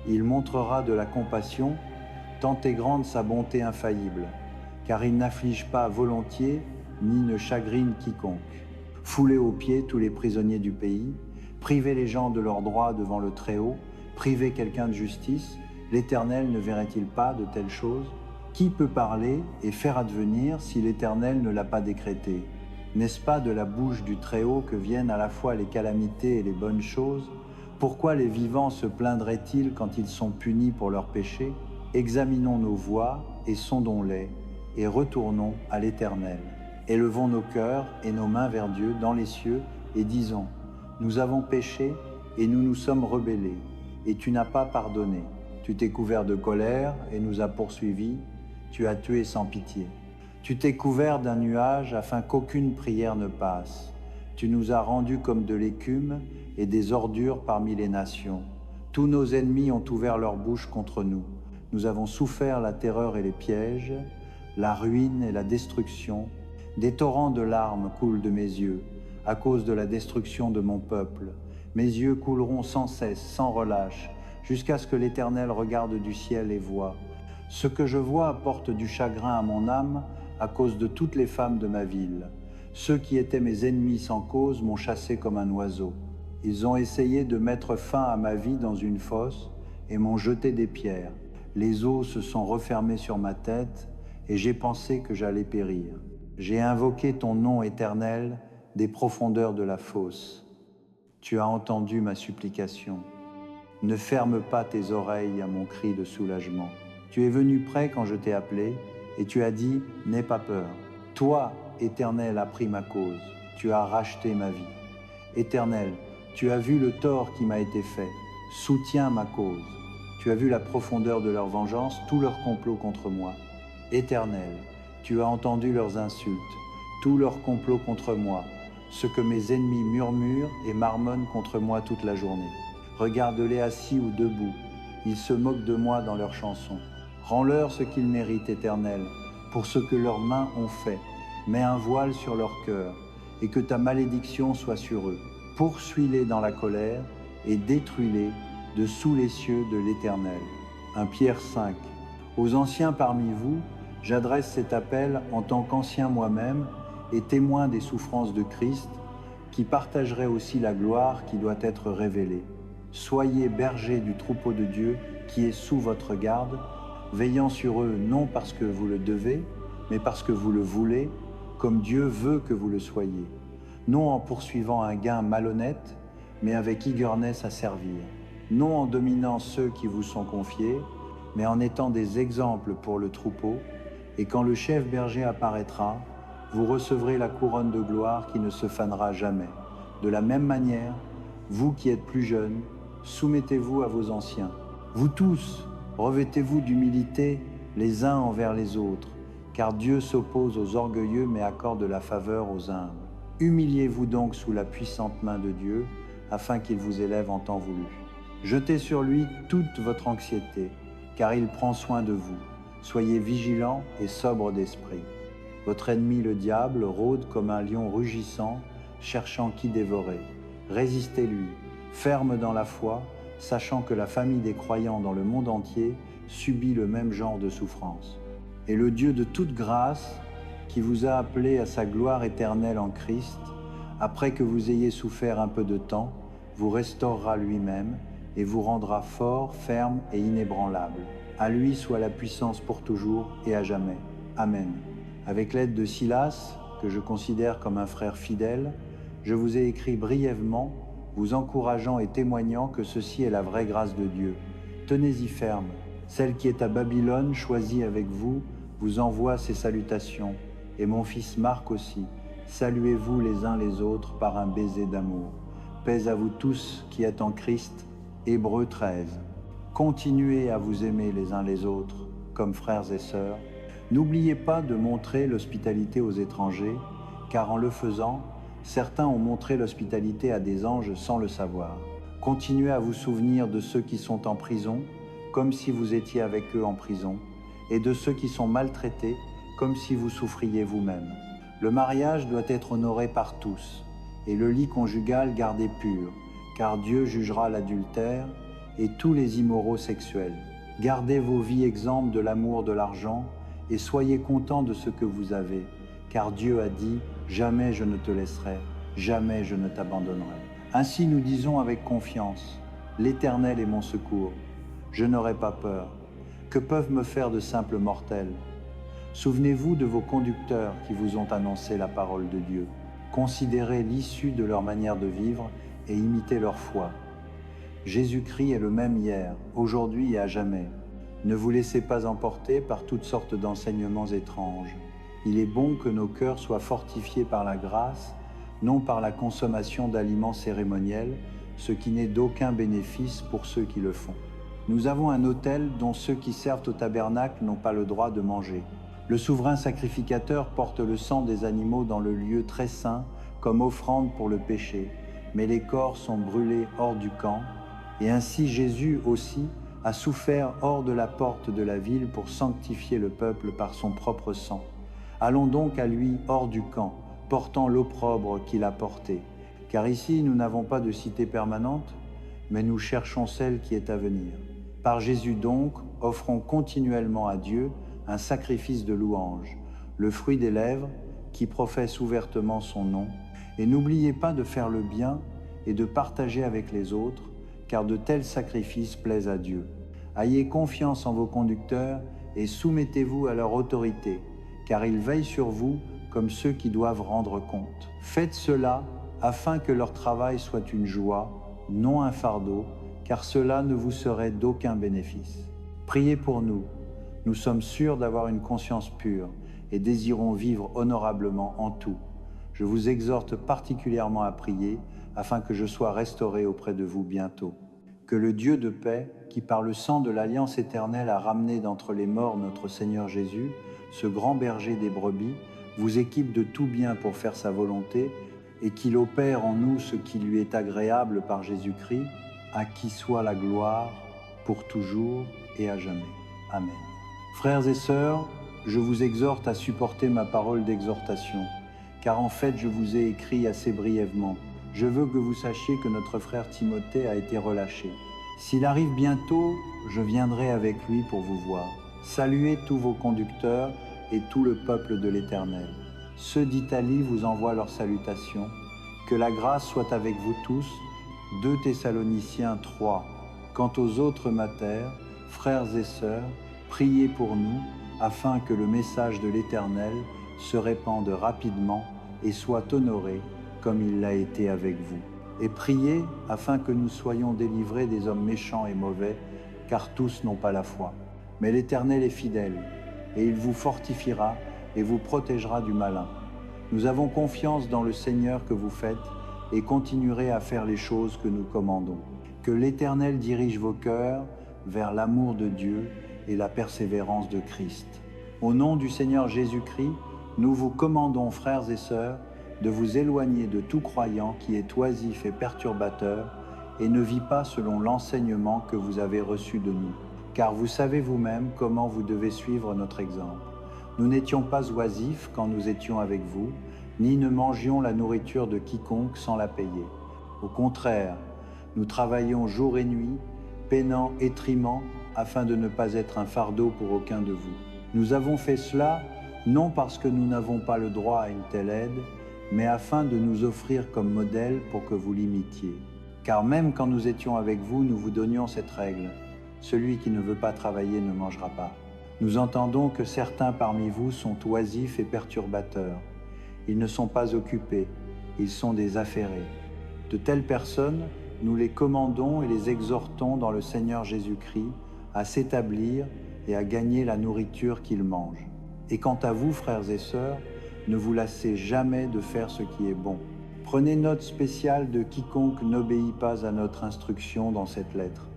il montrera de la compassion, tant est grande sa bonté infaillible, car il n'afflige pas volontiers, ni ne chagrine quiconque. Foulez aux pieds tous les prisonniers du pays, privez les gens de leurs droits devant le Très-Haut, privez quelqu'un de justice, l'Éternel ne verrait-il pas de telles choses? Qui peut parler et faire advenir si l'Éternel ne l'a pas décrété? N'est-ce pas de la bouche du Très-Haut que viennent à la fois les calamités et les bonnes choses? Pourquoi les vivants se plaindraient-ils quand ils sont punis pour leurs péchés? Examinons nos voies et sondons-les, et retournons à l'Éternel. Élevons nos cœurs et nos mains vers Dieu dans les cieux, et disons, nous avons péché et nous nous sommes rebellés, et tu n'as pas pardonné. Tu t'es couvert de colère et nous as poursuivis, tu as tué sans pitié. Tu t'es couvert d'un nuage afin qu'aucune prière ne passe. Tu nous as rendus comme de l'écume et des ordures parmi les nations. Tous nos ennemis ont ouvert leur bouche contre nous. Nous avons souffert la terreur et les pièges, la ruine et la destruction. Des torrents de larmes coulent de mes yeux à cause de la destruction de mon peuple. Mes yeux couleront sans cesse, sans relâche, jusqu'à ce que l'Éternel regarde du ciel et voie. Ce que je vois apporte du chagrin à mon âme à cause de toutes les femmes de ma ville. Ceux qui étaient mes ennemis sans cause m'ont chassé comme un oiseau. Ils ont essayé de mettre fin à ma vie dans une fosse et m'ont jeté des pierres. Les eaux se sont refermées sur ma tête et j'ai pensé que j'allais périr. J'ai invoqué ton nom éternel des profondeurs de la fosse. Tu as entendu ma supplication. Ne ferme pas tes oreilles à mon cri de soulagement. Tu es venu près quand je t'ai appelé, et tu as dit, n'aie pas peur. Toi, Éternel, as pris ma cause. Tu as racheté ma vie. Éternel, tu as vu le tort qui m'a été fait. Soutiens ma cause. Tu as vu la profondeur de leur vengeance, tout leur complot contre moi. Éternel, tu as entendu leurs insultes, tout leur complot contre moi, ce que mes ennemis murmurent et marmonnent contre moi toute la journée. Regarde-les assis ou debout, ils se moquent de moi dans leurs chansons. Rends-leur ce qu'ils méritent, Éternel, pour ce que leurs mains ont fait. Mets un voile sur leur cœur, et que ta malédiction soit sur eux. Poursuis-les dans la colère, et détruis-les de sous les cieux de l'Éternel. 1 Pierre 5. Aux anciens parmi vous, j'adresse cet appel en tant qu'ancien moi-même et témoin des souffrances de Christ, qui partagerait aussi la gloire qui doit être révélée. Soyez bergers du troupeau de Dieu qui est sous votre garde, veillant sur eux non parce que vous le devez, mais parce que vous le voulez, comme Dieu veut que vous le soyez, non en poursuivant un gain malhonnête, mais avec eagerness à servir, non en dominant ceux qui vous sont confiés, mais en étant des exemples pour le troupeau, et quand le chef berger apparaîtra, vous recevrez la couronne de gloire qui ne se fanera jamais. De la même manière, vous qui êtes plus jeunes, soumettez-vous à vos anciens. Vous tous, revêtez-vous d'humilité les uns envers les autres, car Dieu s'oppose aux orgueilleux mais accorde la faveur aux humbles. Humiliez-vous donc sous la puissante main de Dieu, afin qu'il vous élève en temps voulu. Jetez sur lui toute votre anxiété, car il prend soin de vous. Soyez vigilants et sobres d'esprit. Votre ennemi le diable rôde comme un lion rugissant, cherchant qui dévorer. Résistez-lui, ferme dans la foi, sachant que la famille des croyants dans le monde entier subit le même genre de souffrance. Et le Dieu de toute grâce, qui vous a appelé à sa gloire éternelle en Christ, après que vous ayez souffert un peu de temps, vous restaurera lui-même et vous rendra fort, ferme et inébranlable. À lui soit la puissance pour toujours et à jamais. Amen. Avec l'aide de Silas, que je considère comme un frère fidèle, je vous ai écrit brièvement, vous encourageant et témoignant que ceci est la vraie grâce de Dieu. Tenez-y ferme. Celle qui est à Babylone, choisie avec vous, vous envoie ses salutations. Et mon fils Marc aussi. Saluez-vous les uns les autres par un baiser d'amour. Paix à vous tous qui êtes en Christ. Hébreux 13. Continuez à vous aimer les uns les autres, comme frères et sœurs. N'oubliez pas de montrer l'hospitalité aux étrangers, car en le faisant, certains ont montré l'hospitalité à des anges sans le savoir. Continuez à vous souvenir de ceux qui sont en prison, comme si vous étiez avec eux en prison, et de ceux qui sont maltraités, comme si vous souffriez vous-même. Le mariage doit être honoré par tous, et le lit conjugal gardé pur, car Dieu jugera l'adultère et tous les immoraux sexuels. Gardez vos vies exemptes de l'amour de l'argent et soyez contents de ce que vous avez, car Dieu a dit « Jamais je ne te laisserai, jamais je ne t'abandonnerai ». Ainsi nous disons avec confiance « L'Éternel est mon secours, je n'aurai pas peur. Que peuvent me faire de simples mortels ? Souvenez-vous de vos conducteurs qui vous ont annoncé la parole de Dieu. Considérez l'issue de leur manière de vivre et imitez leur foi. Jésus-Christ est le même hier, aujourd'hui et à jamais. Ne vous laissez pas emporter par toutes sortes d'enseignements étranges. Il est bon que nos cœurs soient fortifiés par la grâce, non par la consommation d'aliments cérémoniels, ce qui n'est d'aucun bénéfice pour ceux qui le font. Nous avons un autel dont ceux qui servent au tabernacle n'ont pas le droit de manger. Le souverain sacrificateur porte le sang des animaux dans le lieu très saint comme offrande pour le péché, mais les corps sont brûlés hors du camp, et ainsi Jésus aussi a souffert hors de la porte de la ville pour sanctifier le peuple par son propre sang. Allons donc à lui hors du camp, portant l'opprobre qu'il a porté, car ici nous n'avons pas de cité permanente, mais nous cherchons celle qui est à venir. Par Jésus donc, offrons continuellement à Dieu un sacrifice de louange, le fruit des lèvres qui professe ouvertement son nom, et n'oubliez pas de faire le bien et de partager avec les autres, car de tels sacrifices plaisent à Dieu. Ayez confiance en vos conducteurs et soumettez-vous à leur autorité, car ils veillent sur vous comme ceux qui doivent rendre compte. Faites cela afin que leur travail soit une joie, non un fardeau, car cela ne vous serait d'aucun bénéfice. Priez pour nous. Nous sommes sûrs d'avoir une conscience pure et désirons vivre honorablement en tout. Je vous exhorte particulièrement à prier afin que je sois restauré auprès de vous bientôt. Que le Dieu de paix, qui par le sang de l'alliance éternelle a ramené d'entre les morts notre Seigneur Jésus, ce grand berger des brebis, vous équipe de tout bien pour faire sa volonté et qu'il opère en nous ce qui lui est agréable par Jésus-Christ, à qui soit la gloire pour toujours et à jamais. Amen. Frères et sœurs, je vous exhorte à supporter ma parole d'exhortation, car en fait je vous ai écrit assez brièvement. Je veux que vous sachiez que notre frère Timothée a été relâché. S'il arrive bientôt, je viendrai avec lui pour vous voir. Saluez tous vos conducteurs et tout le peuple de l'Éternel. Ceux d'Italie vous envoient leurs salutations. Que la grâce soit avec vous tous. 2 Thessaloniciens 3. Quant aux autres matères, frères et sœurs, priez pour nous, afin que le message de l'Éternel se répande rapidement et soit honoré comme il l'a été avec vous. Et priez afin que nous soyons délivrés des hommes méchants et mauvais, car tous n'ont pas la foi. Mais l'Éternel est fidèle, et il vous fortifiera et vous protégera du malin. Nous avons confiance dans le Seigneur que vous faites et continuerez à faire les choses que nous commandons. Que l'Éternel dirige vos cœurs vers l'amour de Dieu et la persévérance de Christ. Au nom du Seigneur Jésus-Christ, nous vous commandons, frères et sœurs, de vous éloigner de tout croyant qui est oisif et perturbateur et ne vit pas selon l'enseignement que vous avez reçu de nous. Car vous savez vous-même comment vous devez suivre notre exemple. Nous n'étions pas oisifs quand nous étions avec vous, ni ne mangions la nourriture de quiconque sans la payer. Au contraire, nous travaillions jour et nuit, peinant et trimant, afin de ne pas être un fardeau pour aucun de vous. Nous avons fait cela non parce que nous n'avons pas le droit à une telle aide, mais afin de nous offrir comme modèle pour que vous l'imitiez. Car même quand nous étions avec vous, nous vous donnions cette règle. Celui qui ne veut pas travailler ne mangera pas. Nous entendons que certains parmi vous sont oisifs et perturbateurs. Ils ne sont pas occupés, ils sont des affairés. De telles personnes, nous les commandons et les exhortons dans le Seigneur Jésus-Christ à s'établir et à gagner la nourriture qu'ils mangent. Et quant à vous, frères et sœurs, ne vous lassez jamais de faire ce qui est bon. Prenez note spéciale de quiconque n'obéit pas à notre instruction dans cette lettre.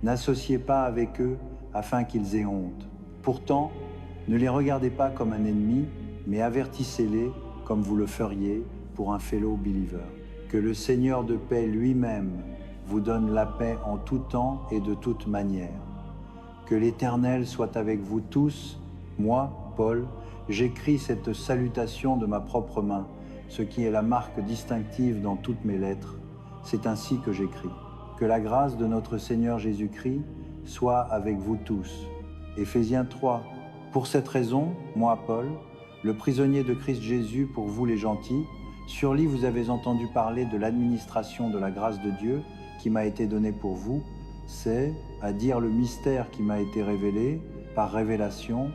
N'associez pas avec eux afin qu'ils aient honte. Pourtant, ne les regardez pas comme un ennemi, mais avertissez-les comme vous le feriez pour un fellow believer. Que le Seigneur de paix lui-même vous donne la paix en tout temps et de toute manière. Que l'Éternel soit avec vous tous. Moi, Paul, j'écris cette salutation de ma propre main, ce qui est la marque distinctive dans toutes mes lettres. C'est ainsi que j'écris. Que la grâce de notre Seigneur Jésus-Christ soit avec vous tous. Éphésiens 3. Pour cette raison, moi, Paul, le prisonnier de Christ Jésus pour vous les gentils, sur lui vous avez entendu parler de l'administration de la grâce de Dieu qui m'a été donnée pour vous, c'est, à dire le mystère qui m'a été révélé par révélation,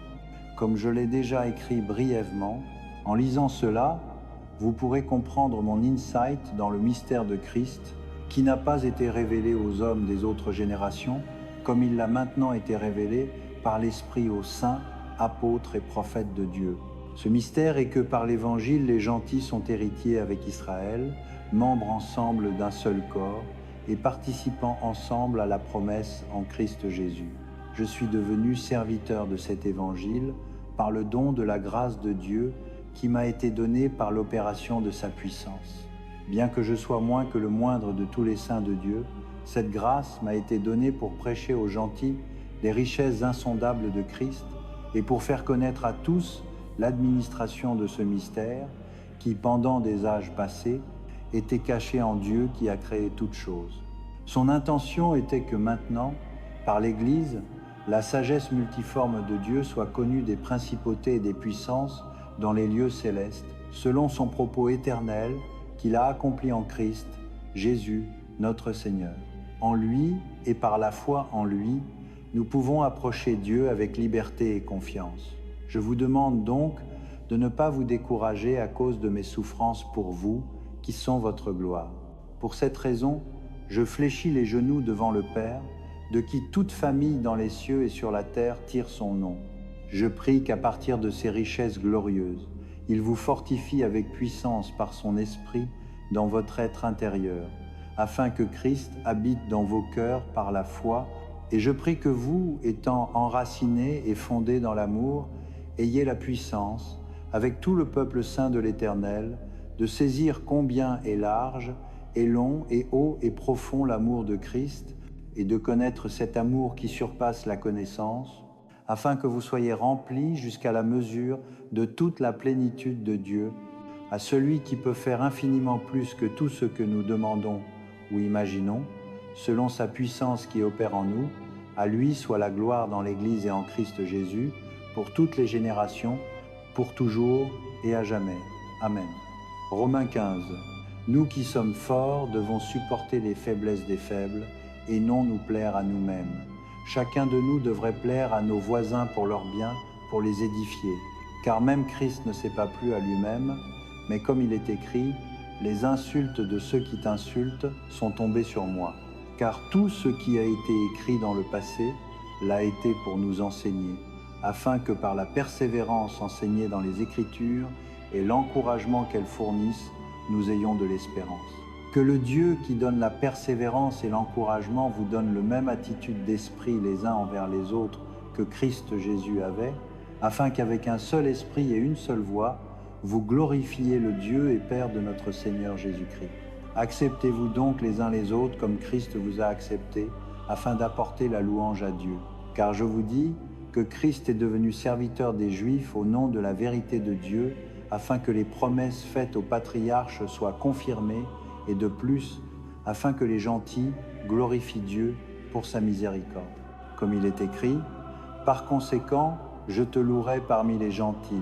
comme je l'ai déjà écrit brièvement. En lisant cela, vous pourrez comprendre mon insight dans le mystère de Christ, qui n'a pas été révélé aux hommes des autres générations, comme il l'a maintenant été révélé par l'Esprit aux saints, apôtres et prophètes de Dieu. Ce mystère est que par l'Évangile, les gentils sont héritiers avec Israël, membres ensemble d'un seul corps et participant ensemble à la promesse en Christ Jésus. Je suis devenu serviteur de cet Évangile par le don de la grâce de Dieu qui m'a été donnée par l'opération de sa puissance. Bien que je sois moins que le moindre de tous les saints de Dieu, cette grâce m'a été donnée pour prêcher aux gentils les richesses insondables de Christ et pour faire connaître à tous l'administration de ce mystère qui, pendant des âges passés, était caché en Dieu qui a créé toutes choses. Son intention était que maintenant, par l'Église, la sagesse multiforme de Dieu soit connue des principautés et des puissances dans les lieux célestes, selon son propos éternel qu'il a accompli en Christ, Jésus, notre Seigneur. En lui et par la foi en lui, nous pouvons approcher Dieu avec liberté et confiance. Je vous demande donc de ne pas vous décourager à cause de mes souffrances pour vous, qui sont votre gloire. Pour cette raison, je fléchis les genoux devant le Père, de qui toute famille dans les cieux et sur la terre tire son nom. Je prie qu'à partir de ces richesses glorieuses, il vous fortifie avec puissance par son esprit dans votre être intérieur, afin que Christ habite dans vos cœurs par la foi. Et je prie que vous, étant enracinés et fondés dans l'amour, ayez la puissance, avec tout le peuple saint de l'Éternel, de saisir combien est large, et long, et haut, et profond l'amour de Christ, et de connaître cet amour qui surpasse la connaissance, afin que vous soyez remplis jusqu'à la mesure de toute la plénitude de Dieu, à celui qui peut faire infiniment plus que tout ce que nous demandons ou imaginons, selon sa puissance qui opère en nous. À lui soit la gloire dans l'Église et en Christ Jésus, pour toutes les générations, pour toujours et à jamais. Amen. Romains 15. Nous qui sommes forts devons supporter les faiblesses des faibles et non nous plaire à nous-mêmes. Chacun de nous devrait plaire à nos voisins pour leur bien, pour les édifier. Car même Christ ne s'est pas plu à lui-même, mais comme il est écrit, « Les insultes de ceux qui t'insultent sont tombées sur moi. » Car tout ce qui a été écrit dans le passé l'a été pour nous enseigner, afin que par la persévérance enseignée dans les Écritures et l'encouragement qu'elles fournissent, nous ayons de l'espérance. Que le Dieu qui donne la persévérance et l'encouragement vous donne la même attitude d'esprit les uns envers les autres que Christ Jésus avait, afin qu'avec un seul esprit et une seule voix, vous glorifiez le Dieu et Père de notre Seigneur Jésus-Christ. Acceptez-vous donc les uns les autres comme Christ vous a acceptés, afin d'apporter la louange à Dieu. Car je vous dis que Christ est devenu serviteur des Juifs au nom de la vérité de Dieu, afin que les promesses faites aux patriarches soient confirmées, et de plus, afin que les gentils glorifient Dieu pour sa miséricorde. Comme il est écrit, « Par conséquent, je te louerai parmi les gentils,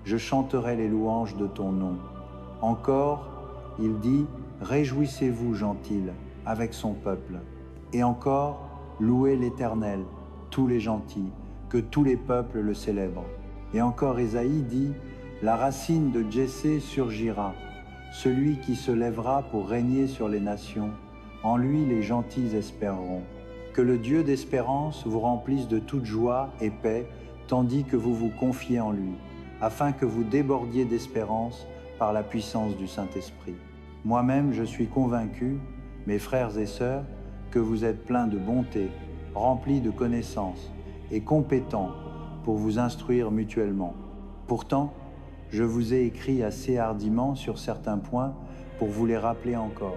je chanterai les louanges de ton nom. » Encore, il dit, « Réjouissez-vous, gentils, avec son peuple. » Et encore, « Louez l'Éternel, tous les gentils, que tous les peuples le célèbrent. » Et encore, Ésaïe dit, « La racine de Jessé surgira, celui qui se lèvera pour régner sur les nations. En lui, les gentils espéreront. » Que le Dieu d'espérance vous remplisse de toute joie et paix, tandis que vous vous confiez en lui, afin que vous débordiez d'espérance par la puissance du Saint-Esprit. Moi-même, je suis convaincu, mes frères et sœurs, que vous êtes pleins de bonté, remplis de connaissances et compétents pour vous instruire mutuellement. Pourtant, je vous ai écrit assez hardiment sur certains points pour vous les rappeler encore.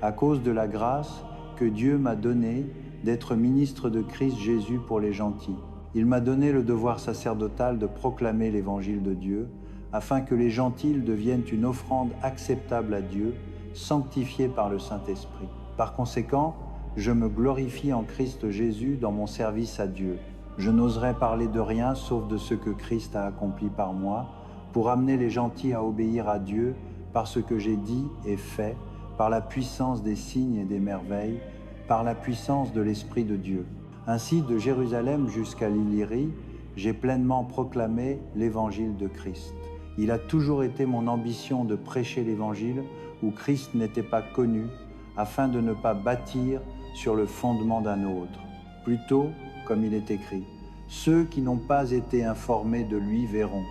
À cause de la grâce que Dieu m'a donné d'être ministre de Christ Jésus pour les gentils. Il m'a donné le devoir sacerdotal de proclamer l'évangile de Dieu, afin que les gentils deviennent une offrande acceptable à Dieu, sanctifiée par le Saint-Esprit. Par conséquent, je me glorifie en Christ Jésus dans mon service à Dieu. Je n'oserais parler de rien sauf de ce que Christ a accompli par moi, pour amener les gentils à obéir à Dieu par ce que j'ai dit et fait, par la puissance des signes et des merveilles, par la puissance de l'Esprit de Dieu. Ainsi, de Jérusalem jusqu'à l'Illyrie, j'ai pleinement proclamé l'Évangile de Christ. Il a toujours été mon ambition de prêcher l'Évangile où Christ n'était pas connu, afin de ne pas bâtir sur le fondement d'un autre. Plutôt, comme il est écrit, « Ceux qui n'ont pas été informés de lui verront,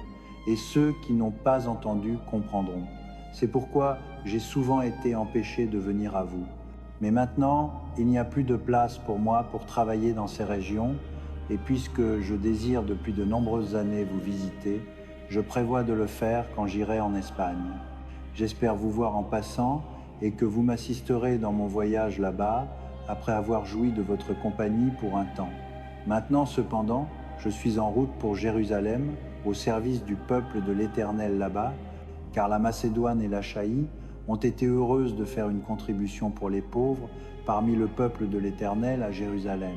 et ceux qui n'ont pas entendu comprendront. » C'est pourquoi j'ai souvent été empêché de venir à vous. Mais maintenant, il n'y a plus de place pour moi pour travailler dans ces régions, et puisque je désire depuis de nombreuses années vous visiter, je prévois de le faire quand j'irai en Espagne. J'espère vous voir en passant et que vous m'assisterez dans mon voyage là-bas après avoir joui de votre compagnie pour un temps. Maintenant, cependant, je suis en route pour Jérusalem, au service du peuple de l'Éternel là-bas, car la Macédoine et l'Achaïe ont été heureuses de faire une contribution pour les pauvres parmi le peuple de l'Éternel à Jérusalem.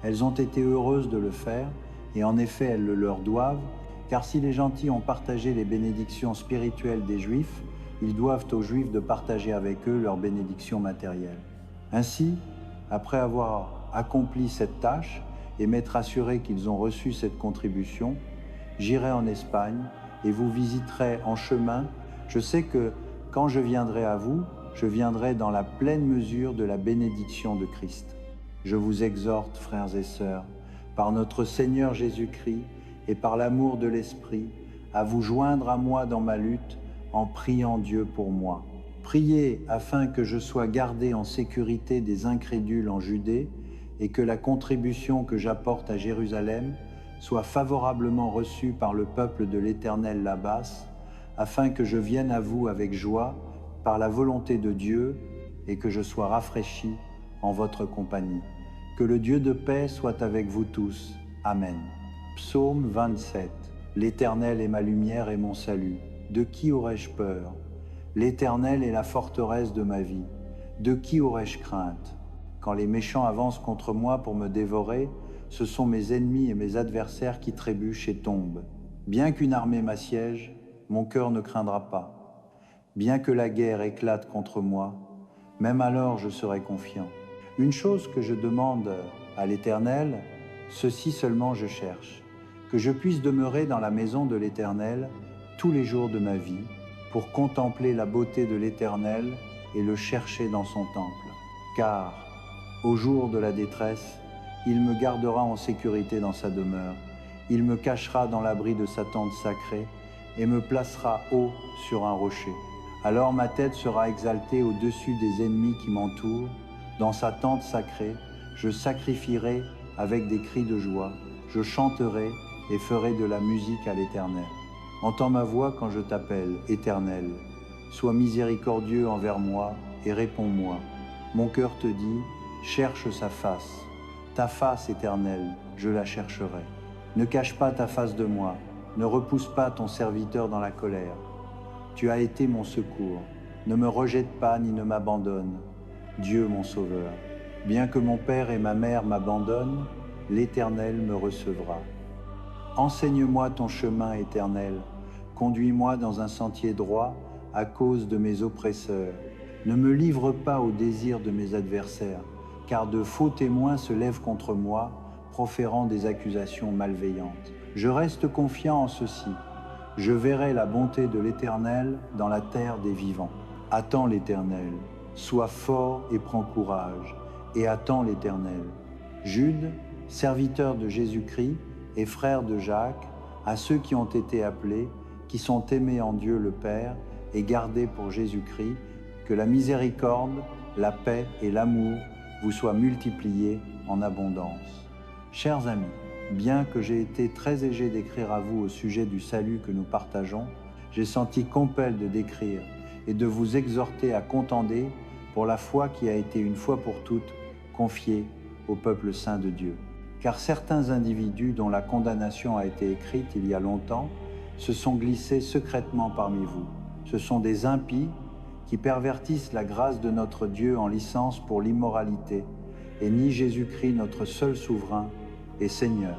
Elles ont été heureuses de le faire, et en effet elles le leur doivent, car si les gentils ont partagé les bénédictions spirituelles des Juifs, ils doivent aux Juifs de partager avec eux leurs bénédictions matérielles. Ainsi, après avoir accompli cette tâche et m'être assuré qu'ils ont reçu cette contribution, j'irai en Espagne et vous visiterai en chemin. Je sais que quand je viendrai à vous, je viendrai dans la pleine mesure de la bénédiction de Christ. Je vous exhorte, frères et sœurs, par notre Seigneur Jésus-Christ et par l'amour de l'Esprit, à vous joindre à moi dans ma lutte en priant Dieu pour moi. Priez afin que je sois gardé en sécurité des incrédules en Judée et que la contribution que j'apporte à Jérusalem soit favorablement reçue par le peuple de l'Éternel là-bas, afin que je vienne à vous avec joie par la volonté de Dieu et que je sois rafraîchi en votre compagnie. Que le Dieu de paix soit avec vous tous. Amen. Psaume 27. L'Éternel est ma lumière et mon salut. De qui aurais-je peur? L'Éternel est la forteresse de ma vie. De qui aurais-je crainte? Quand les méchants avancent contre moi pour me dévorer, ce sont mes ennemis et mes adversaires qui trébuchent et tombent. Bien qu'une armée m'assiège, mon cœur ne craindra pas. Bien que la guerre éclate contre moi, même alors je serai confiant. Une chose que je demande à l'Éternel, ceci seulement je cherche, que je puisse demeurer dans la maison de l'Éternel tous les jours de ma vie, pour contempler la beauté de l'Éternel et le chercher dans son temple. Car, au jour de la détresse, il me gardera en sécurité dans sa demeure, il me cachera dans l'abri de sa tente sacrée et me placera haut sur un rocher. Alors ma tête sera exaltée au-dessus des ennemis qui m'entourent. Dans sa tente sacrée, je sacrifierai avec des cris de joie, je chanterai et ferai de la musique à l'Éternel. Entends ma voix quand je t'appelle, Éternel. Sois miséricordieux envers moi et réponds-moi. Mon cœur te dit, cherche sa face. Ta face, Éternelle, je la chercherai. Ne cache pas ta face de moi, ne repousse pas ton serviteur dans la colère. Tu as été mon secours, ne me rejette pas ni ne m'abandonne. Dieu mon sauveur, bien que mon père et ma mère m'abandonnent, l'Éternel me recevra. Enseigne-moi ton chemin, Éternel, conduis-moi dans un sentier droit à cause de mes oppresseurs. Ne me livre pas au désir de mes adversaires, car de faux témoins se lèvent contre moi, proférant des accusations malveillantes. Je reste confiant en ceci. Je verrai la bonté de l'Éternel dans la terre des vivants. Attends l'Éternel, sois fort et prends courage, et attends l'Éternel. Jude, serviteur de Jésus-Christ et frère de Jacques, à ceux qui ont été appelés, qui sont aimés en Dieu le Père et gardés pour Jésus-Christ, que la miséricorde, la paix et l'amour vous soient multipliés en abondance. Chers amis, bien que j'ai été très égé d'écrire à vous au sujet du salut que nous partageons, j'ai senti compel de d'écrire et de vous exhorter à contender pour la foi qui a été une fois pour toutes confiée au peuple saint de Dieu. Car certains individus dont la condamnation a été écrite il y a longtemps se sont glissés secrètement parmi vous. Ce sont des impies qui pervertissent la grâce de notre Dieu en licence pour l'immoralité et nient Jésus-Christ notre seul souverain et Seigneur.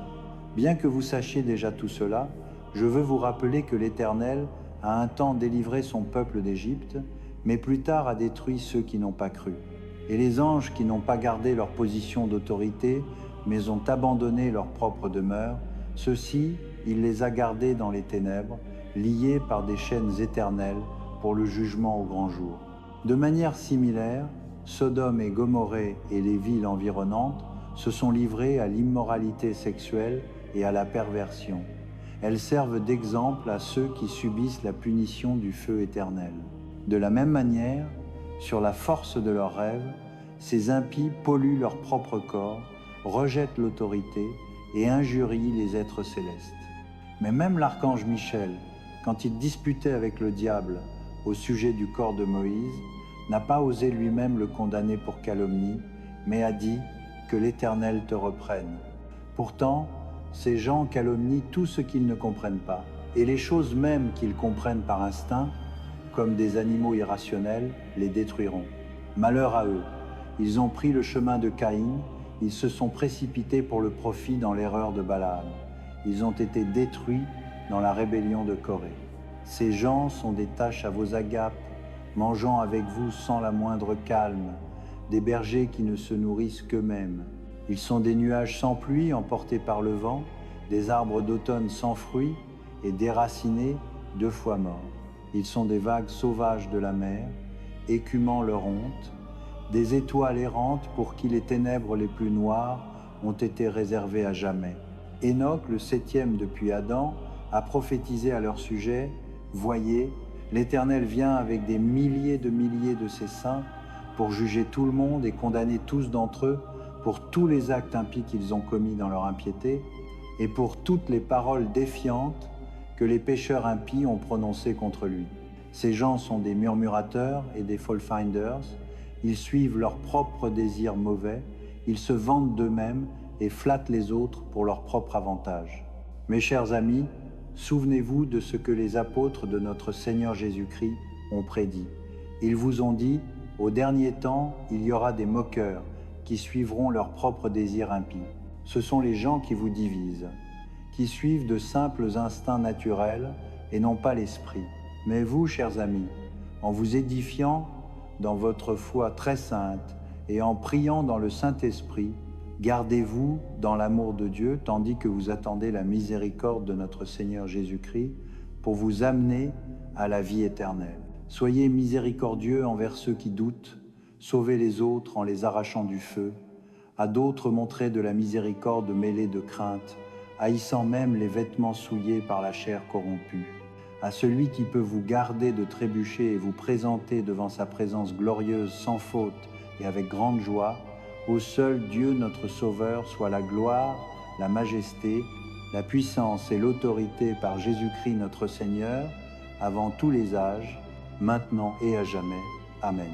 Bien que vous sachiez déjà tout cela, je veux vous rappeler que l'Éternel a un temps délivré son peuple d'Égypte, mais plus tard a détruit ceux qui n'ont pas cru. Et les anges qui n'ont pas gardé leur position d'autorité, mais ont abandonné leur propre demeure, ceux-ci, il les a gardés dans les ténèbres, liés par des chaînes éternelles pour le jugement au grand jour. De manière similaire, Sodome et Gomorrhée et les villes environnantes se sont livrées à l'immoralité sexuelle et à la perversion. Elles servent d'exemple à ceux qui subissent la punition du feu éternel. De la même manière, sur la force de leurs rêves, ces impies polluent leur propre corps, rejettent l'autorité et injurient les êtres célestes. Mais même l'archange Michel, quand il disputait avec le diable au sujet du corps de Moïse, n'a pas osé lui-même le condamner pour calomnie, mais a dit que l'Éternel te reprenne. Pourtant, ces gens calomnient tout ce qu'ils ne comprennent pas, et les choses mêmes qu'ils comprennent par instinct, comme des animaux irrationnels, les détruiront. Malheur à eux, ils ont pris le chemin de Caïn, ils se sont précipités pour le profit dans l'erreur de Balaam. Ils ont été détruits dans la rébellion de Corée. Ces gens sont des taches à vos agapes, mangeant avec vous sans la moindre calme, des bergers qui ne se nourrissent qu'eux-mêmes. Ils sont des nuages sans pluie emportés par le vent, des arbres d'automne sans fruits et déracinés 2 fois morts. Ils sont des vagues sauvages de la mer, écumant leur honte, des étoiles errantes pour qui les ténèbres les plus noires ont été réservées à jamais. Enoch, le 7e depuis Adam, a prophétisé à leur sujet « Voyez, l'Éternel vient avec des milliers de ses saints pour juger tout le monde et condamner tous d'entre eux pour tous les actes impies qu'ils ont commis dans leur impiété et pour toutes les paroles défiantes que les pécheurs impies ont prononcées contre lui. Ces gens sont des murmurateurs et des fault-finders, ils suivent leurs propres désirs mauvais, ils se vantent d'eux-mêmes et flattent les autres pour leur propre avantage. Mes chers amis, souvenez-vous de ce que les apôtres de notre Seigneur Jésus-Christ ont prédit. Ils vous ont dit, au dernier temps, il y aura des moqueurs qui suivront leurs propres désirs impies. Ce sont les gens qui vous divisent, qui suivent de simples instincts naturels et non pas l'esprit. Mais vous, chers amis, en vous édifiant dans votre foi très sainte et en priant dans le Saint-Esprit, gardez-vous dans l'amour de Dieu, tandis que vous attendez la miséricorde de notre Seigneur Jésus-Christ pour vous amener à la vie éternelle. Soyez miséricordieux envers ceux qui doutent, sauvez les autres en les arrachant du feu, à d'autres montrez de la miséricorde mêlée de crainte, haïssant même les vêtements souillés par la chair corrompue. À celui qui peut vous garder de trébucher et vous présenter devant sa présence glorieuse sans faute et avec grande joie, au seul Dieu notre Sauveur soit la gloire, la majesté, la puissance et l'autorité par Jésus-Christ notre Seigneur, avant tous les âges, maintenant et à jamais. Amen.